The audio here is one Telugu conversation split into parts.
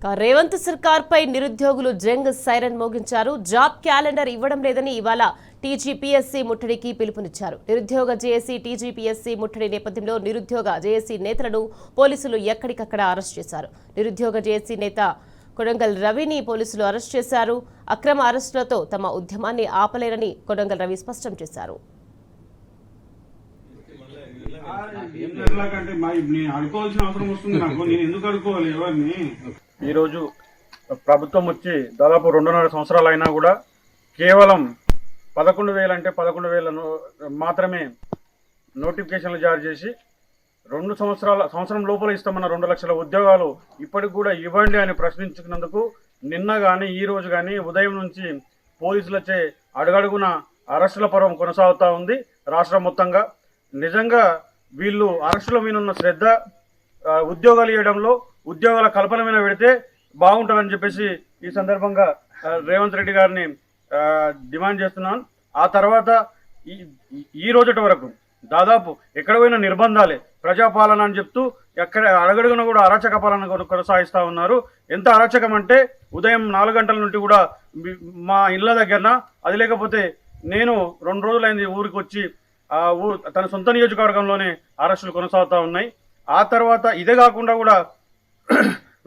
రేవంత్ సర్కార్ పై నిరుద్యోగులు జంగ్ సైరన్ మోగించారు. జాబ్ క్యాలెండర్ ఇవ్వడం లేదని ఇవాళ టీజీపీఎస్సీ ముట్టడికి పిలుపునిచ్చారు. నిరుద్యోగ జేఏసీ టీజీపీఎస్సీ ముట్టడి నేపథ్యంలో నిరుద్యోగ జేఏసీ నేతలను పోలీసులు ఎక్కడికక్కడ అరెస్ట్ చేశారు. నిరుద్యోగ జేఏసీ నేత కొడంగల్ రవిని పోలీసులు అరెస్ట్ చేశారు. అక్రమ అరెస్టులతో తమ ఉద్యమాన్ని ఆపలేరని కొడంగల్ రవి స్పష్టం చేశారు. ఈరోజు ప్రభుత్వం వచ్చి దాదాపు 2.5 సంవత్సరాలు అయినా కూడా కేవలం 11,000 అంటే 11,000 మాత్రమే నోటిఫికేషన్లు జారీ చేసి సంవత్సరం లోపల ఇస్తామన్న 2 లక్షల ఉద్యోగాలు ఇప్పటికి కూడా ఇవ్వండి అని ప్రశ్నించుకున్నందుకు నిన్న కానీ ఈ రోజు కానీ ఉదయం నుంచి పోలీసులచే అడుగడుగున అరెస్టుల పర్వం కొనసాగుతూ ఉంది రాష్ట్రం మొత్తంగా. నిజంగా వీళ్ళు అరెస్టుల మీద ఉన్న శ్రద్ధ ఉద్యోగాలు ఇవ్వడంలో ఉద్యోగాల కల్పన మీద పెడితే బాగుంటుందని చెప్పేసి ఈ సందర్భంగా రేవంత్ రెడ్డి గారిని డిమాండ్ చేస్తున్నాను. ఆ తర్వాత ఈ రోజుటి వరకు దాదాపు ఎక్కడ పోయిన నిర్బంధాలే ప్రజాపాలన అని చెప్తూ ఎక్కడ అడగడుగున కూడా అరాచక పాలన కొనసాగిస్తూ ఉన్నారు. ఎంత అరాచకం అంటే ఉదయం 4 గంటల నుండి కూడా మా ఇళ్ళ దగ్గరన, అది లేకపోతే నేను 2 రోజులైంది ఊరికి వచ్చి తన సొంత నియోజకవర్గంలోనే అరెస్టులు కొనసాగుతూ ఉన్నాయి. ఆ తర్వాత ఇదే కాకుండా కూడా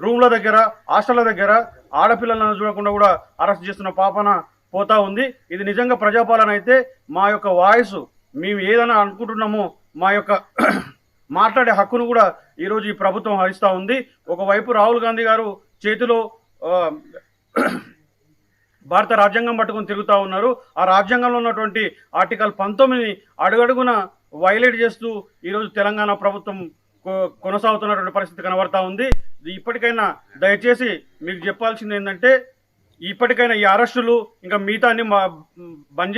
రూమ్ల దగ్గర, హాస్టళ్ల దగ్గర ఆడపిల్లలను చూడకుండా కూడా అరెస్ట్ చేస్తున్న పాపన పోతా ఉంది. ఇది నిజంగా ప్రజాపాలన అయితే మా యొక్క వాయిస్ మేము ఏదైనా అనుకుంటున్నామో మా యొక్క మాట్లాడే హక్కును కూడా ఈరోజు ఈ ప్రభుత్వం హరిస్తూ ఉంది. ఒకవైపు రాహుల్ గాంధీ గారు చేతిలో భారత రాజ్యాంగం పట్టుకుని తిరుగుతూ ఉన్నారు. ఆ రాజ్యాంగంలో ఉన్నటువంటి ఆర్టికల్ 19 అడుగడుగున వైలేట్ చేస్తూ ఈరోజు తెలంగాణ ప్రభుత్వం కొనసాగుతున్నటువంటి పరిస్థితి కనబడతా ఉంది. ఇప్పటికైనా దయచేసి మీకు చెప్పాల్సింది ఏంటంటే, ఇప్పటికైనా ఈ అరెస్టులు ఇంకా మిగతాన్ని బంద్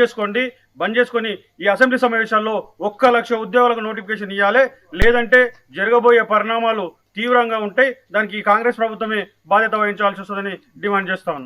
చేసుకొని ఈ అసెంబ్లీ సమావేశాల్లో 1 లక్ష ఉద్యోగాలకు నోటిఫికేషన్ ఇవ్వాలి. లేదంటే జరగబోయే పరిణామాలు తీవ్రంగా ఉంటాయి. దానికి కాంగ్రెస్ ప్రభుత్వమే బాధ్యత వహించాల్సి వస్తుందని డిమాండ్ చేస్తా ఉన్నాం.